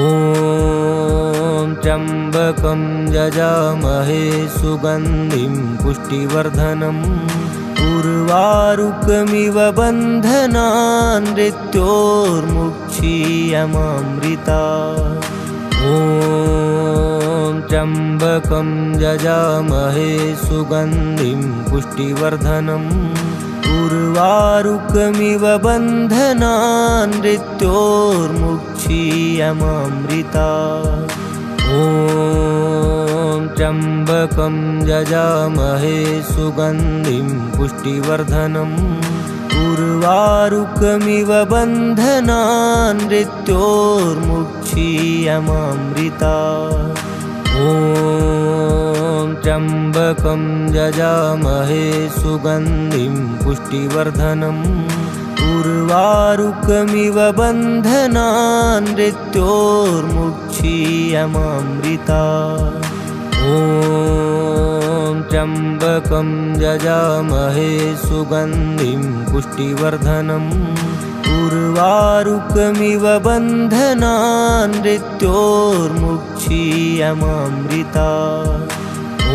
ॐ त्र्यम्बकं यजामहे सुगन्धिं पुष्टिवर्धनम् उर्वारुकमिव बन्धनान् मृत्योर्मुक्षीयमामृतात्। ॐ त्र्यम्बकं यजामहे सुगन्धिं पुष्टिवर्धनम् उर्वारुकमिव बन्धनान् मृत्योर्मुक्षीयमामृतात्। ॐ त्र्यम्बकं यजामहे सुगन्धिं पुष्टिवर्धनम् उर्वारुकमिव बन्धनान् मृत्योर्मुक्षीयमामृतात्। ॐ त्र्यम्बकं यजामहे सुगन्धिं पुष्टिवर्धनम् उर्वारुकमिव बन्धनान् मृत्योर्मुक्षीयमामृतात्। ॐ त्र्यम्बकं यजामहे सुगन्धिं पुष्टिवर्धनम् उर्वारुकमिव बन्धनान् मृत्योर्मुक्षीयमामृतात्। ॐ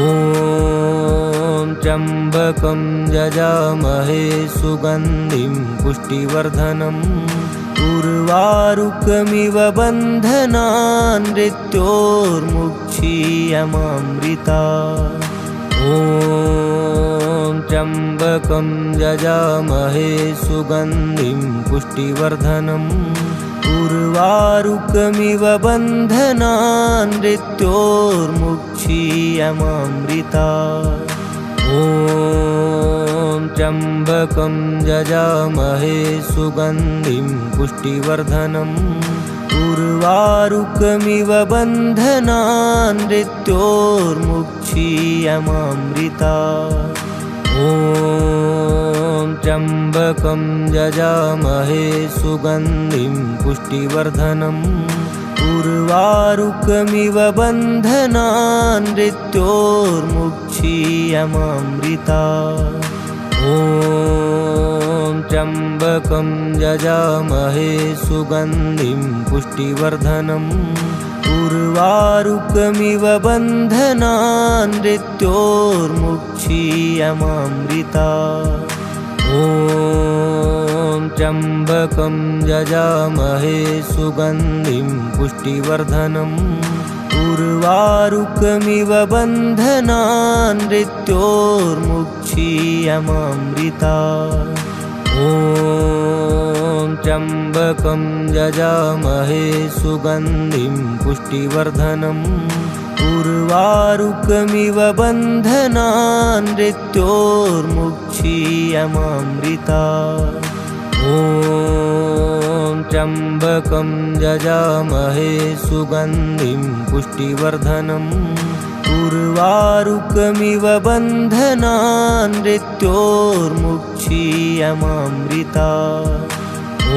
त्र्यम्बकं यजामहे सुगन्धिं पुष्टिवर्धनम् उर्वारुकमिव बन्धनान् मृत्योर्मुक्षीयमामृतात्। ॐ त्र्यम्बकं यजामहे सुगन्धिं पुष्टिवर्धनम् उर्वारुकमिव बन्धनान् मृत्योर्मुक्षीयमामृतात्। ॐ त्र्यम्बकं यजामहे सुगन्धिं पुष्टिवर्धनम् उर्वारुकमिव बन्धनान् मृत्योर्मुक्षीयमामृतात्। ॐ त्र्यम्बकं यजामहे सुगन्धिं पुष्टिवर्धनम् उर्वारुकमिव बन्धनान् मृत्योर्मुक्षीयमामृतात्। ॐ त्र्यम्बकं यजामहे सुगन्धिं पुष्टिवर्धनम् उर्वारुकमिव बन्धनान् मृत्योर्मुक्षीयमामृतात्। ॐ त्र्यम्बकं यजामहे सुगन्धिं पुष्टिवर्धनम् उर्वारुकमिव बन्धनान् मृत्योर्मुक्षीयमामृतात्। ॐ त्र्यम्बकं यजामहे सुगन्धिं पुष्टिवर्धनम् उर्वारुकमिव बन्धनान् मृत्योर्मुक्षीयमामृतात्। ॐ त्र्यम्बकं यजामहे सुगन्धिं पुष्टिवर्धनम् उर्वारुकमिव बन्धनान् मृत्योर्मुक्षीयमामृतात्। ॐ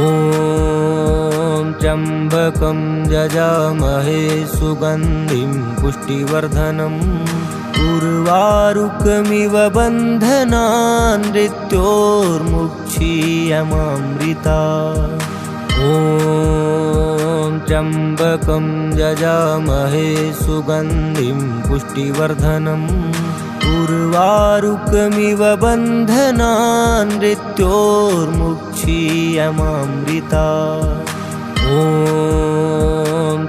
त्र्यम्बकं यजामहे सुगन्धिं पुष्टिवर्धनम् उर्वारुकमिव बन्धनान् मृत्योर्मुक्षीयमामृतात्। ॐ त्र्यम्बकं यजामहे सुगन्धिं पुष्टिवर्धनम् उर्वारुकमिव बन्धनान् मृत्योर्मुक्षीयमामृतात्। ॐ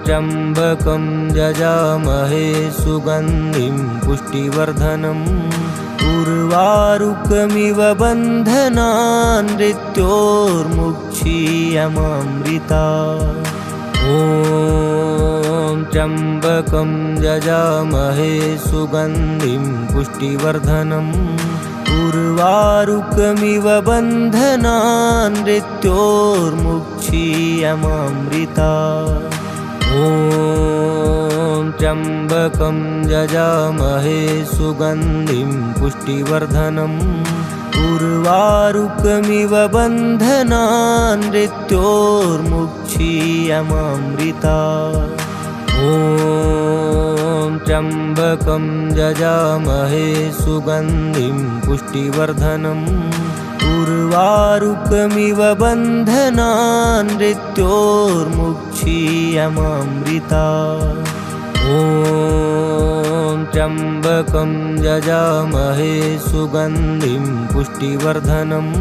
त्र्यम्बकं यजामहे सुगन्धिं पुष्टिवर्धनम् उर्वारुकमिव बन्धनान् मृत्योर्मुक्षीयमामृतात्। ॐ त्र्यम्बकं यजामहे सुगन्धिं पुष्टिवर्धनम् उर्वारुकमिव बन्धनान् मृत्योर्मुक्षीयमामृतात्। ॐ त्र्यम्बकं यजामहे सुगन्धिं पुष्टिवर्धनम् उर्वारुकमिव बन्धनान् मृत्योर्मुक्षीयमामृतात्। ॐ त्र्यम्बकं यजामहे सुगन्धिं पुष्टिवर्धनम् उर्वारुकमिव बन्धनान् मृत्योर्मुक्षीयमामृता। ॐ त्र्यम्बकं यजामहे सुगन्धिं पुष्टिवर्धनम्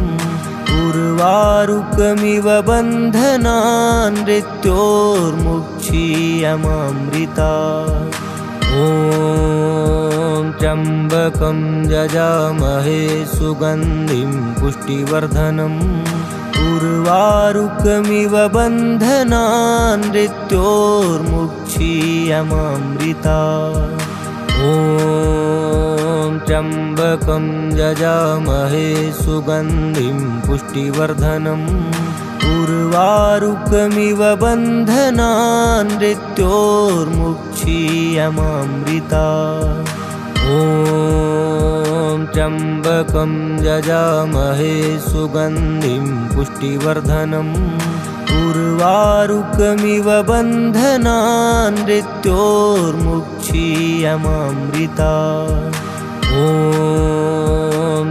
उर्वारुकमिव बन्धनान् मृत्योर्मुक्षीयमामृता। ॐ त्र्यम्बकं यजामहे सुगन्धिं पुष्टिवर्धनम् उर्वारुकमिव बन्धनान् मृत्योर्मुक्षीयमामृता। ॐ त्र्यम्बकं यजामहे सुगन्धिं पुष्टिवर्धनम् उर्वारुकमिव बन्धनान् मृत्योर्मुक्षीयमामृता। ॐ त्र्यम्बकं यजामहे सुगन्धिं पुष्टिवर्धनम् उर्वारुकमिव बन्धनान् मृत्योर्मुक्षीयमामृता। ॐ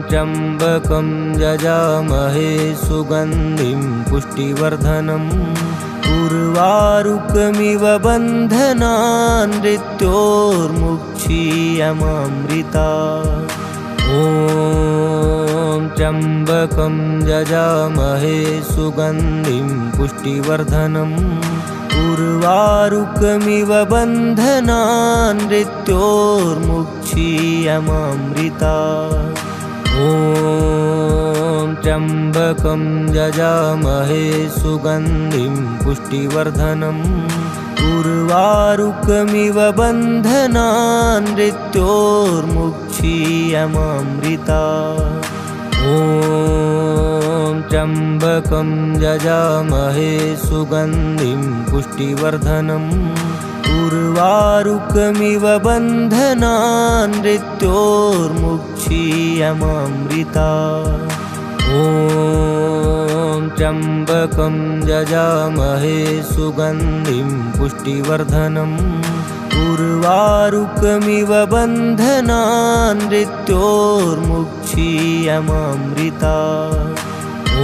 त्र्यम्बकं यजामहे सुगन्धिं पुष्टिवर्धनम् उर्वारुकमिव बन्धनान् मृत्योर्मुक्षीयमामृता। ॐ त्र्यम्बकं यजामहे सुगन्धिं पुष्टिवर्धनम् उर्वारुकमिव बन्धनान् मृत्योर्मुक्षीयमामृता। ॐ त्र्यम्बकं यजामहे सुगन्धिं पुष्टिवर्धनम् उर्वारुकमिव बन्धनान् मृत्योर्मुक्षीयमामृता। ॐ त्र्यम्बकं यजामहे सुगन्धिं पुष्टिवर्धनम् उर्वारुकमिव बन्धनान् मृत्योर्मुक्षीयमामृता। ॐ त्र्यम्बकं यजामहे सुगन्धिं पुष्टिवर्धनम् उर्वारुकमिव बन्धनान् मृत्योर्मुक्षीयमामृता। ॐ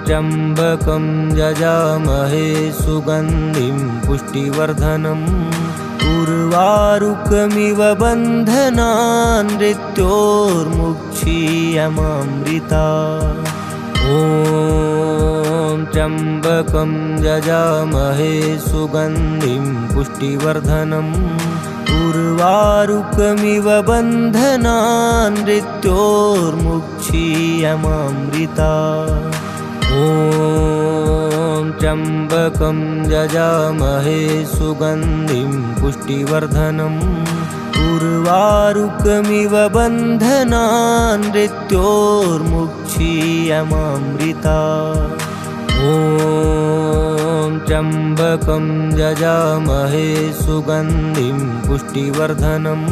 त्र्यम्बकं यजामहे सुगन्धिं पुष्टिवर्धनम् उर्वारुकमिव बन्धनान् मृत्योर्मुक्षीयमामृता। ॐ त्र्यम्बकं यजामहे सुगन्धिं पुष्टिवर्धनम् उर्वारुकमिव बन्धनान् मृत्योर्मुक्षीयमामृता। ॐ त्र्यम्बकं यजामहे सुगन्धिं पुष्टिवर्धनम् उर्वारुकमिव बन्धनान् मृत्योर्मुक्षीयमामृता। ॐ त्र्यम्बकं यजामहे सुगन्धिं पुष्टिवर्धनम्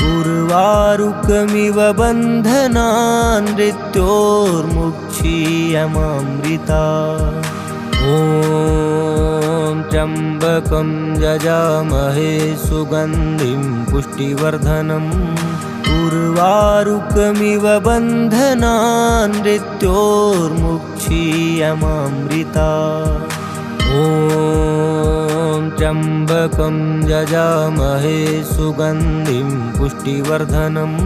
उर्वारुकमिव बन्धनान् मृत्योर्मुक्षीयमामृता। ॐ त्र्यम्बकं यजामहे सुगन्धिं पुष्टिवर्धनम् उर्वारुकमिव बन्धनान् मृत्योर्मुक्षीयमामृता। ॐ त्र्यम्बकं यजामहे सुगन्धिं पुष्टिवर्धनम्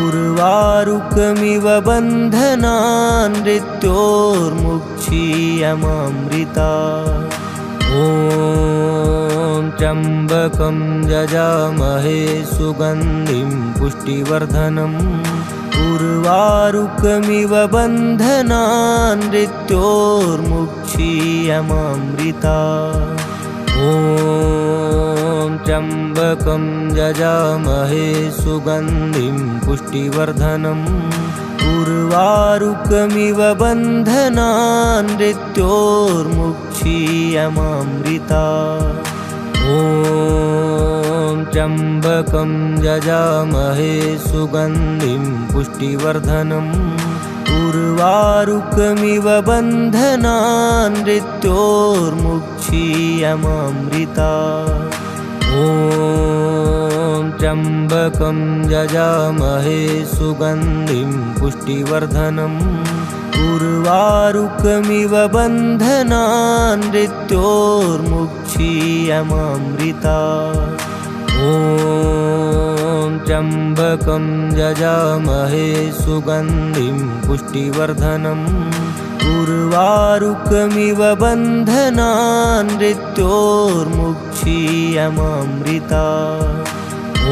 उर्वारुकमिव बन्धनान् मृत्योर्मुक्षीयमामृता। ॐ त्र्यम्बकं यजामहे सुगन्धिं पुष्टिवर्धनम् उर्वारुकमिव बन्धनान् मृत्योर्मुक्षीयमामृता। ॐ त्र्यम्बकं यजामहे सुगन्धिं पुष्टिवर्धनम् उर्वारुकमिव बन्धनान् मृत्योर्मुक्षीयमामृता। ॐ त्र्यम्बकं यजामहे सुगन्धिं पुष्टिवर्धनम् उर्वारुकमिव बन्धनान् मृत्योर्मुक्षीयमामृता। ॐ त्र्यम्बकं यजामहे सुगन्धिं पुष्टिवर्धनम् उर्वारुकमिव बन्धनान् मृत्योर्मुक्षीयमामृता ॐ त्र्यम्बकं यजामहे सुगन्धिं पुष्टिवर्धनम् उर्वारुकमिव बन्धनान् मृत्योर्मुक्षीयमामृता ॐ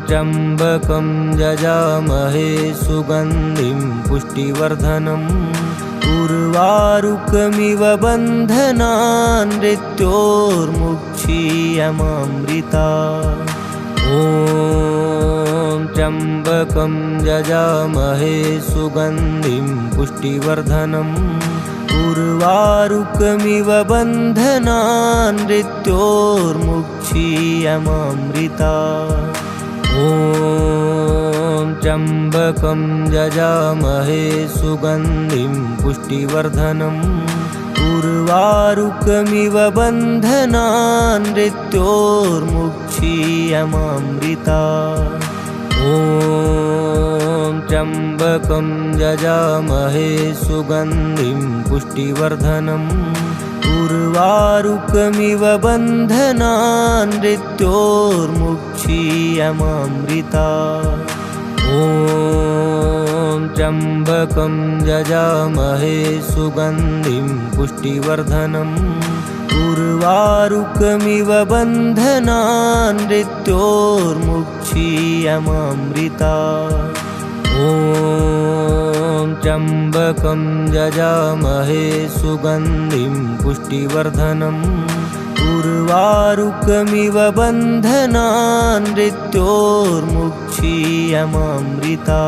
त्र्यम्बकं यजामहे सुगन्धिं पुष्टिवर्धनम् उर्वारुकमिव बन्धनान् मृत्योर्मुक्षीयमामृता ॐ त्र्यम्बकं यजामहे सुगन्धिं पुष्टिवर्धनम् उर्वारुकमिव बन्धनान् मृत्योर्मुक्षीयमामृता ॐ त्र्यम्बकं यजामहे सुगन्धिं पुष्टिवर्धनम् उर्वारुकमिव बन्धनान् मृत्योर्मुक्षीयमामृता ॐ त्र्यम्बकं यजामहे सुगन्धिं पुष्टिवर्धनम् उर्वारुकमिव बन्धनान् मृत्योर्मुक्षीयमामृता ॐ त्र्यम्बकं यजामहे सुगन्धिं पुष्टिवर्धनम् उर्वारुकमिव बन्धनान् मृत्योर्मुक्षीयमामृता ॐ त्र्यम्बकं यजामहे सुगन्धिं पुष्टिवर्धनम् उर्वारुकमिव बन्धनान् मृत्योर्मुक्षीयमामृता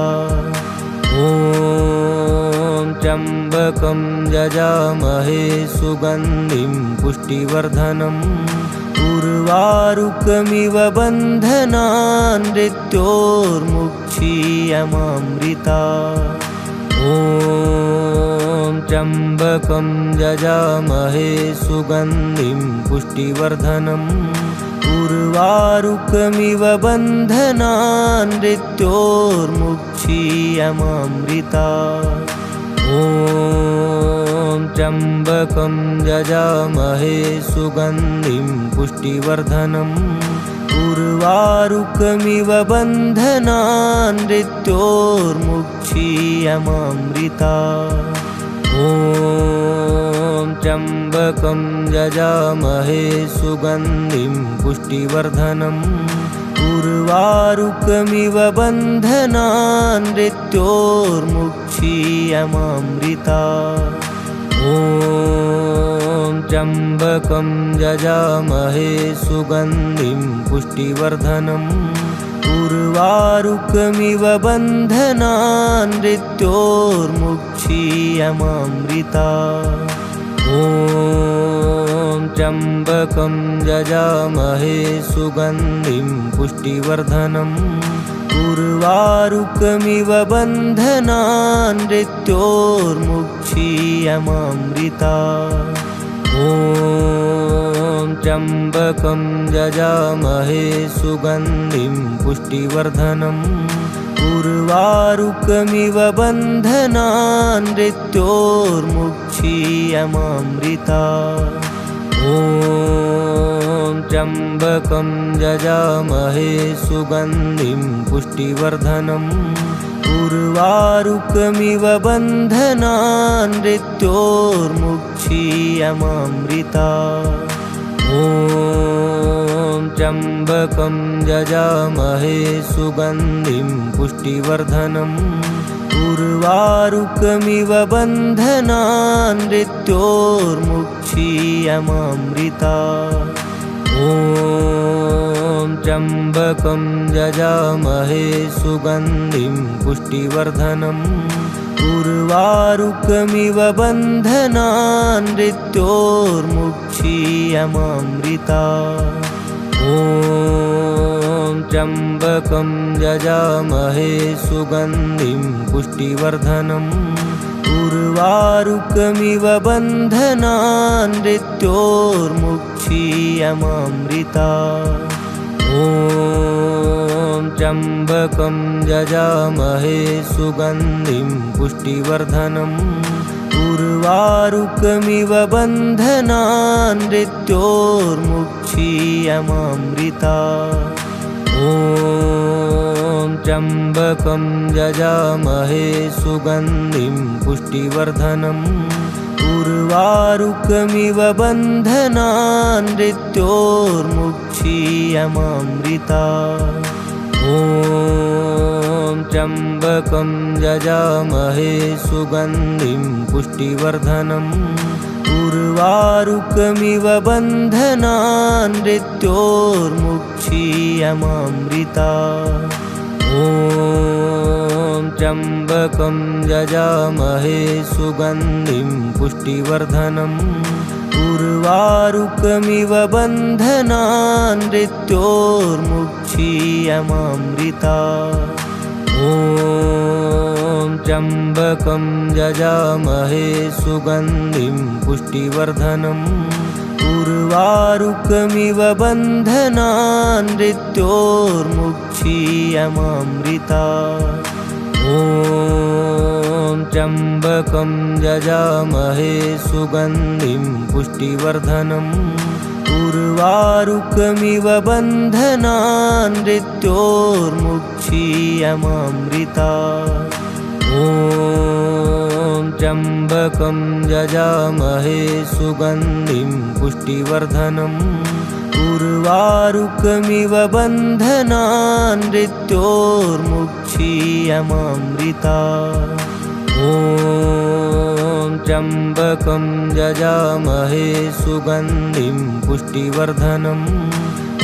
ॐ त्र्यम्बकं यजामहे सुगन्धिं पुष्टिवर्धनम् उर्वारुकमिव बन्धनान् मृत्योर्मुक्षीयमामृता ॐ त्र्यम्बकं यजामहे सुगन्धिं पुष्टिवर्धनम् उर्वारुकमिव बन्धनान् मृत्योर्मुक्षीयमामृता ॐ त्र्यम्बकं यजामहे सुगन्धिं पुष्टिवर्धनम् उर्वारुकमिव बन्धनान् मृत्योर्मुक्षीयमामृता ॐ त्र्यम्बकं यजामहे सुगन्धिं पुष्टिवर्धनम् उर्वारुकमिव बन्धनान् मृत्योर्मुक्षीयमामृता ॐ त्र्यम्बकं यजामहे सुगन्धिं पुष्टिवर्धनम् उर्वारुकमिव बन्धनान् मृत्योर्मुक्षीयमामृता ॐ त्र्यम्बकं यजामहे सुगन्धिं पुष्टिवर्धनम् उर्वारुकमिव बन्धनान् मृत्योर्मुक्षीयमामृता ॐ त्र्यम्बकं यजामहे सुगन्धिं पुष्टिवर्धनम् उर्वारुकमिव बन्धनान् मृत्योर्मुक्षीयमामृता ॐ त्र्यम्बकं यजामहे सुगन्धिं पुष्टिवर्धनम् उर्वारुकमिव बन्धनान् मृत्योर्मुक्षीयमामृता ॐ त्र्यम्बकं यजामहे सुगन्धिं पुष्टिवर्धनम् उर्वारुकमिव बन्धनान् मृत्योर्मुक्षीयमामृता ॐ त्र्यम्बकं यजामहे सुगन्धिं पुष्टिवर्धनम् उर्वारुकमिव बन्धनान् मृत्योर्मुक्षीयमामृता ॐ त्र्यम्बकं यजामहे सुगन्धिं पुष्टिवर्धनम् उर्वारुकमिव बन्धनान् मृत्योर्मुक्षीयमामृता ॐ ॐ त्र्यम्बकं यजामहे सुगन्धिं पुष्टिवर्धनम् उर्वारुकमिव बन्धनान् मृत्योर्मुक्षीयमामृता ॐ त्र्यम्बकं यजामहे सुगन्धिं पुष्टिवर्धनम् उर्वारुकमिव बन्धनान् मृत्योर्मुक्षीयमामृता ॐ त्र्यम्बकं यजामहे सुगन्धिं पुष्टिवर्धनम् उर्वारुकमिव बन्धनान् मृत्योर्मुक्षीयमामृता ॐ त्र्यम्बकं यजामहे सुगन्धिं पुष्टिवर्धनम् उर्वारुकमिव बन्धनान् मृत्योर्मुक्षीयमामृता ॐ त्र्यम्बकं यजामहे सुगन्धिं पुष्टिवर्धनम् उर्वारुकमिव बन्धनान् मृत्योर्मुक्षीयमामृता ॐ त्र्यम्बकं यजामहे सुगन्धिं पुष्टिवर्धनम् उर्वारुकमिव बन्धनान् मृत्योर्मुक्षीयमामृता ॐ त्र्यम्बकं यजामहे सुगन्धिं पुष्टिवर्धनम् उर्वारुकमिव बन्धनान् मृत्योर्मुक्षीयमामृता ॐ त्र्यम्बकं यजामहे सुगन्धिं पुष्टिवर्धनम्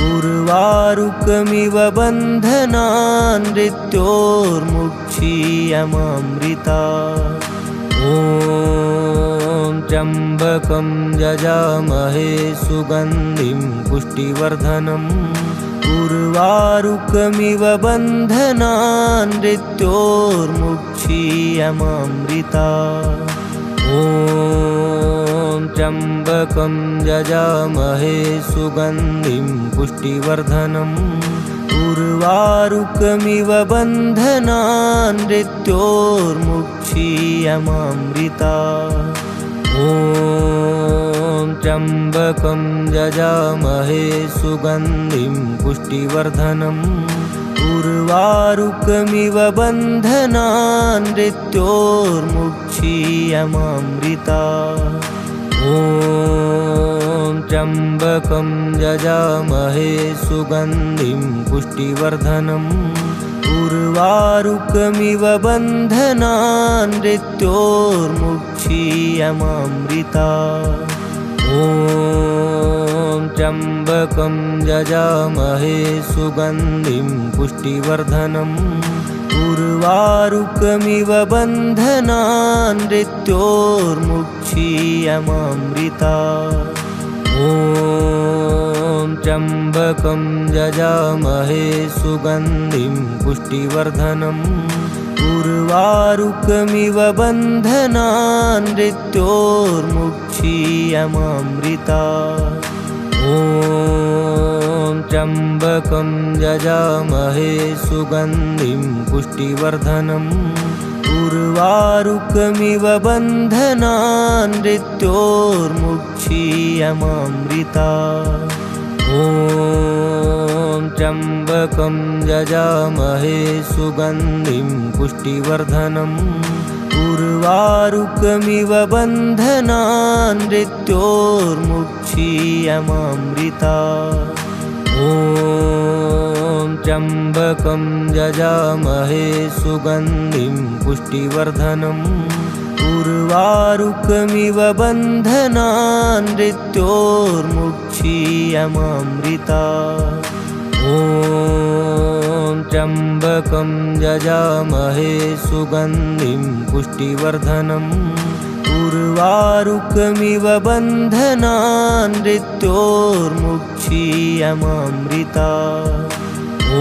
उर्वारुकमिव बन्धनान् मृत्योर्मुक्षीयमामृता ॐ त्र्यम्बकं यजामहे सुगन्धिं पुष्टिवर्धनम् उर्वारुकमिव बन्धनान् मृत्योर्मुक्षीयमामृता ॐ त्र्यम्बकं यजामहे सुगन्धिं पुष्टिवर्धनम् उर्वारुकमिव बन्धनान् मृत्योर्मुक्षीयमामृता ॐ त्र्यम्बकं यजामहे सुगन्धिं पुष्टिवर्धनम् उर्वारुकमिव बन्धनान् मृत्योर्मुक्षीयमामृता ॐ त्र्यम्बकं यजामहे सुगन्धिं पुष्टिवर्धनम् उर्वारुकमिव बन्धनान् मृत्योर्मुक्षीयमामृता ॐ त्र्यम्बकं यजामहे सुगन्धिं पुष्टिवर्धनम् उर्वारुकमिव बन्धनान् मृत्योर्मुक्षीयमामृता ॐ त्र्यम्बकं यजामहे सुगन्धिं पुष्टिवर्धनम् उर्वारुकमिव बन्धनान् मृत्योर्मुक्षीयमामृता ॐ त्र्यम्बकं यजामहे सुगन्धिं पुष्टिवर्धनम् उर्वारुकमिव बन्धनान् मृत्योर्मुक्षीयमामृता ॐ त्र्यम्बकं यजामहे सुगन्धिं पुष्टिवर्धनम् उर्वारुकमिव बन्धनान् मृत्योर्मुक्षीयमामृता ॐ त्र्यम्बकं यजामहे सुगन्धिं पुष्टिवर्धनम् उर्वारुकमिव बन्धनान् मृत्योर्मुक्षीयमामृता ॐ त्र्यम्बकं यजामहे सुगन्धिं पुष्टिवर्धनम् उर्वारुकमिव बन्धनान् मृत्योर्मुक्षीयमामृता ॐ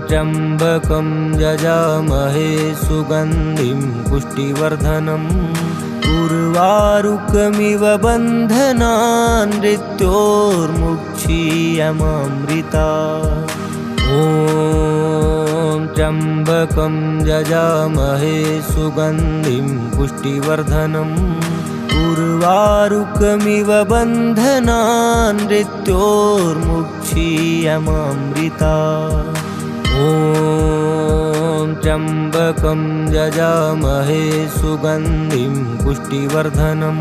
त्र्यम्बकं यजामहे सुगन्धिं पुष्टिवर्धनम् उर्वारुकमिव बन्धनान् मृत्योर्मुक्षीयमामृता ॐ त्र्यम्बकं यजामहे सुगन्धिं पुष्टिवर्धनम् उर्वारुकमिव बन्धनान् मृत्योर्मुक्षीयमामृता ॐ त्र्यम्बकं यजामहे सुगन्धिं पुष्टिवर्धनम्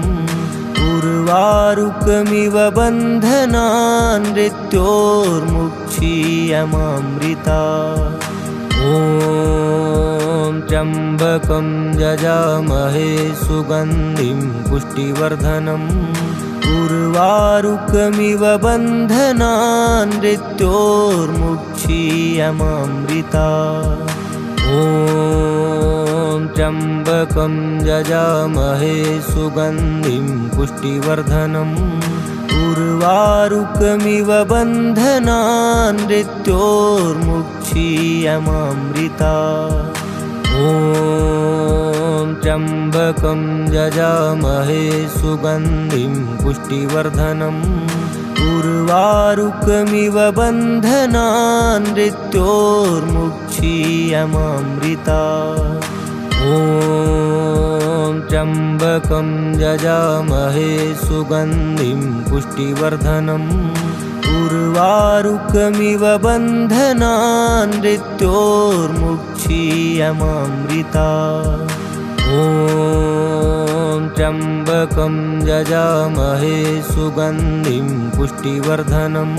उर्वारुकमिव बन्धनान् मृत्योर्मुक्षीयमामृता ॐ त्र्यम्बकं यजामहे सुगन्धिं पुष्टिवर्धनम् उर्वारुकमिव बन्धनान् मृत्योर्मुक्षीयमामृता ॐ त्र्यम्बकं यजामहे सुगन्धिं पुष्टिवर्धनम् उर्वारुकमिव बन्धनान् मृत्योर्मुक्षीयमामृता ॐ त्र्यम्बकं यजामहे सुगन्धिं पुष्टिवर्धनम् उर्वारुकमिव बन्धनान् मृत्योर्मुक्षीयमामृता ॐ त्र्यम्बकं यजामहे सुगन्धिं पुष्टिवर्धनम् उर्वारुकमिव बन्धनान् मृत्योर्मुक्षीयमामृता ॐ त्र्यम्बकं यजामहे सुगन्धिं पुष्टिवर्धनम्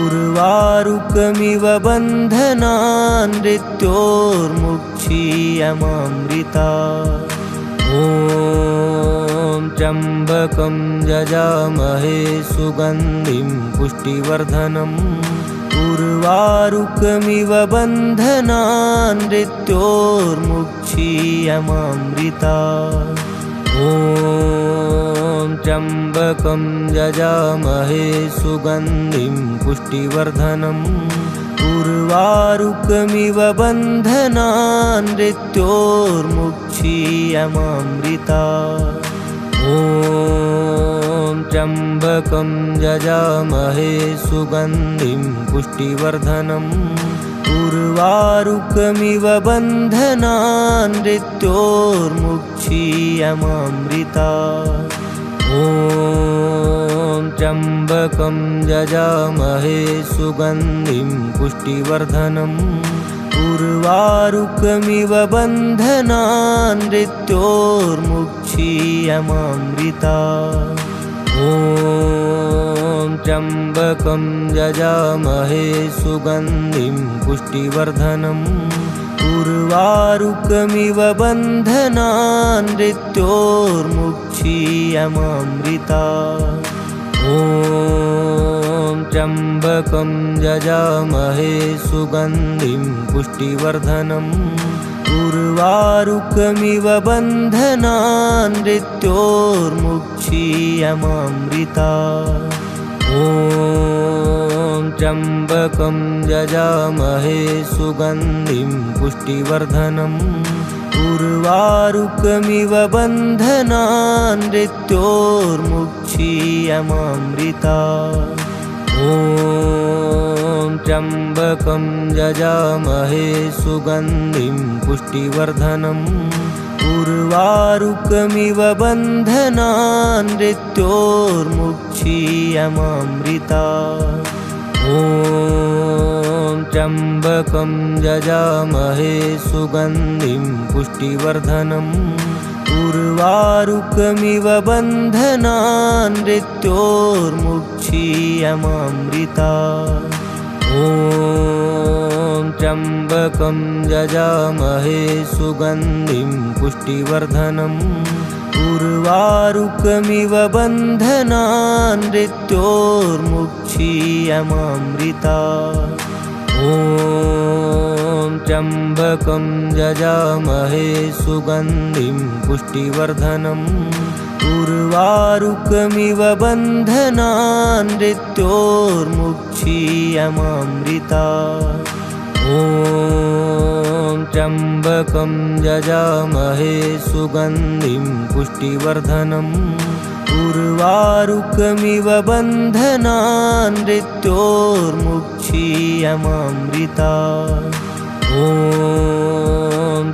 उर्वारुकमिव बन्धनान् मृत्योर्मुक्षीयमामृता ॐ त्र्यम्बकं यजामहे सुगन्धिं पुष्टिवर्धनम् उर्वारुकमिव बन्धनान् मृत्योर्मुक्षीयमामृता ॐ त्र्यम्बकं यजामहे सुगन्धिं पुष्टिवर्धनम् उर्वारुकमिव बन्धनान् मृत्योर्मुक्षीयमामृता ॐ त्र्यम्बकं यजामहे सुगन्धिं पुष्टिवर्धनम् उर्वारुकमिव बन्धनान् मृत्योर्मुक्षीयमामृता ॐ त्र्यम्बकं यजामहे सुगन्धिं पुष्टिवर्धनम् उर्वारुकमिव बन्धनान् मृत्योर्मुक्षीयमामृता ॐ त्र्यम्बकं यजामहे सुगन्धिं पुष्टिवर्धनम् उर्वारुकमिव बन्धनान् मृत्योर्मुक्षीयमामृता ॐ त्र्यम्बकं यजामहे सुगन्धिं पुष्टिवर्धनम् उर्वारुकमिव बन्धनान् मृत्योर्मुक्षीयमामृता ॐ त्र्यम्बकं यजामहे सुगन्धिं पुष्टिवर्धनम् उर्वारुकमिव बन्धनान् मृत्योर्मुक्षीयमामृता ॐ त्र्यम्बकं यजामहे सुगन्धिं पुष्टिवर्धनम् उर्वारुकमिव बन्धनान् मृत्योर्मुक्षीयमामृता ॐ त्र्यम्बकं यजामहे सुगन्धिं पुष्टिवर्धनम् उर्वारुकमिव बन्धनान् मृत्योर्मुक्षीयमामृता ॐ त्र्यम्बकं यजामहे सुगन्धिं पुष्टिवर्धनम् उर्वारुकमिव बन्धनान् मृत्योर्मुक्षीयमामृता ॐ त्र्यम्बकं यजामहे सुगन्धिं पुष्टिवर्धनम् उर्वारुकमिव बन्धनान् मृत्योर्मुक्षीयमामृता ॐ ॐ त्र्यम्बकं यजामहे सुगन्धिं पुष्टिवर्धनम् उर्वारुकमिव बन्धनान् मृत्योर्मुक्षीयमामृता ॐ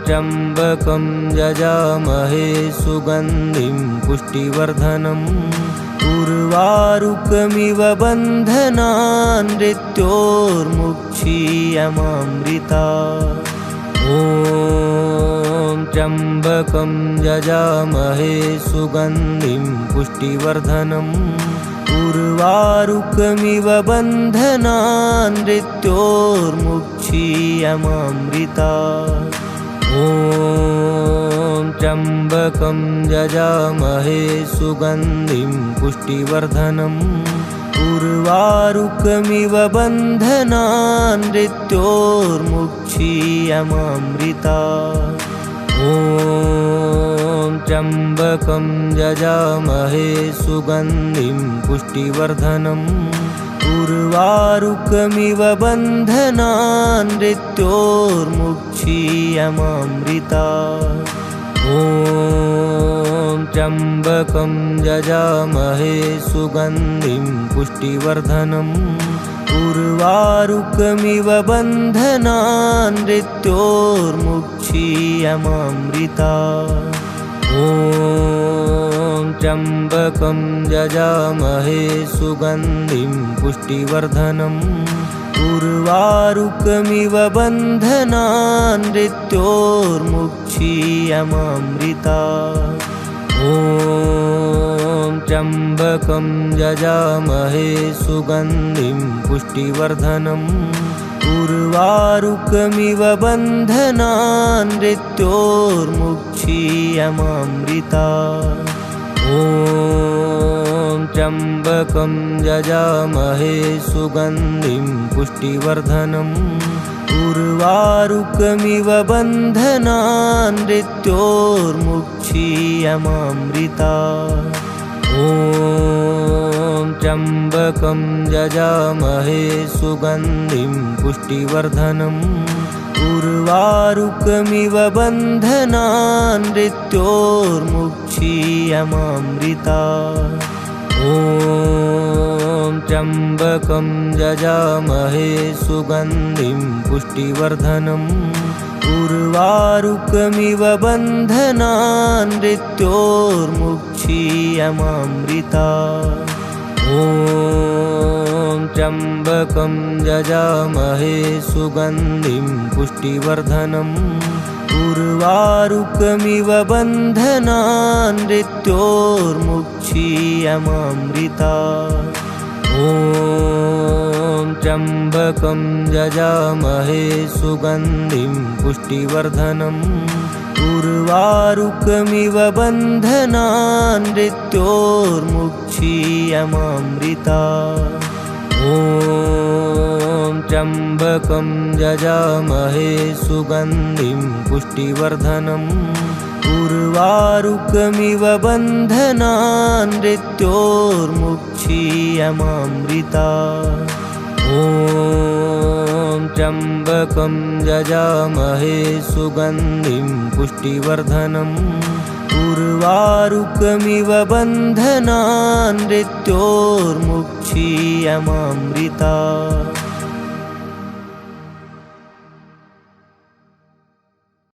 त्र्यम्बकं यजामहे सुगन्धिं पुष्टिवर्धनम् उर्वारुकमिव बन्धनान् मृत्योर्मुक्षीयमामृता ॐ त्र्यम्बकं यजामहे सुगन्धिं पुष्टिवर्धनम् उर्वारुकमिव बन्धनान् मृत्योर्मुक्षीयमामृता ॐ त्र्यम्बकं यजामहे सुगन्धिं पुष्टिवर्धनम् उर्वारुकमिव बन्धनान् मृत्योर्मुक्षीयमामृता ॐ त्र्यम्बकं यजामहे सुगन्धिं पुष्टिवर्धनम् उर्वारुकमिव बन्धनान् मृत्योर्मुक्षीयमामृता ॐ त्र्यम्बकं यजामहे सुगन्धिं पुष्टिवर्धनम् उर्वारुकमिव बन्धनान् मृत्योर्मुक्षीयमामृता ॐ त्र्यम्बकं यजामहे सुगन्धिं पुष्टिवर्धनम् उर्वारुकमिव बन्धनान् मृत्योर्मुक्षीयमामृता ॐ त्र्यम्बकं यजामहे सुगन्धिं पुष्टिवर्धनम् उर्वारुकमिव बन्धनान् मृत्योर्मुक्षीयमामृता ॐ त्र्यम्बकं यजामहे सुगन्धिं पुष्टिवर्धनम् उर्वारुकमिव बन्धनान् मृत्योर्मुक्षीयमामृता ॐ त्र्यम्बकं यजामहे सुगन्धिं पुष्टिवर्धनम् उर्वारुकमिव बन्धनान् मृत्योर्मुक्षीयमामृता ॐ त्र्यम्बकं यजामहे सुगन्धिं पुष्टिवर्धनम् उर्वारुकमिव बन्धनान् मृत्योर्मुक्षीयमामृता ॐ त्र्यम्बकं यजामहे सुगन्धिं पुष्टिवर्धनम् उर्वारुकमिव बन्धनान् मृत्योर्मुक्षीयमामृता ॐ त्र्यम्बकं यजामहे सुगन्धिं पुष्टिवर्धनम् उर्वारुकमिव बन्धनान् मृत्योर्मुक्षीयमामृता ॐ त्र्यम्बकं यजामहे सुगन्धिं पुष्टिवर्धनम् उर्वारुकमिव बन्धनान् मृत्योर्मुक्षीयमामृता ॐ त्र्यम्बकं यजामहे सुगन्धिं पुष्टिवर्धनम् उर्वारुकमिव बन्धनान् मृत्योर्मुक्षीयमामृता।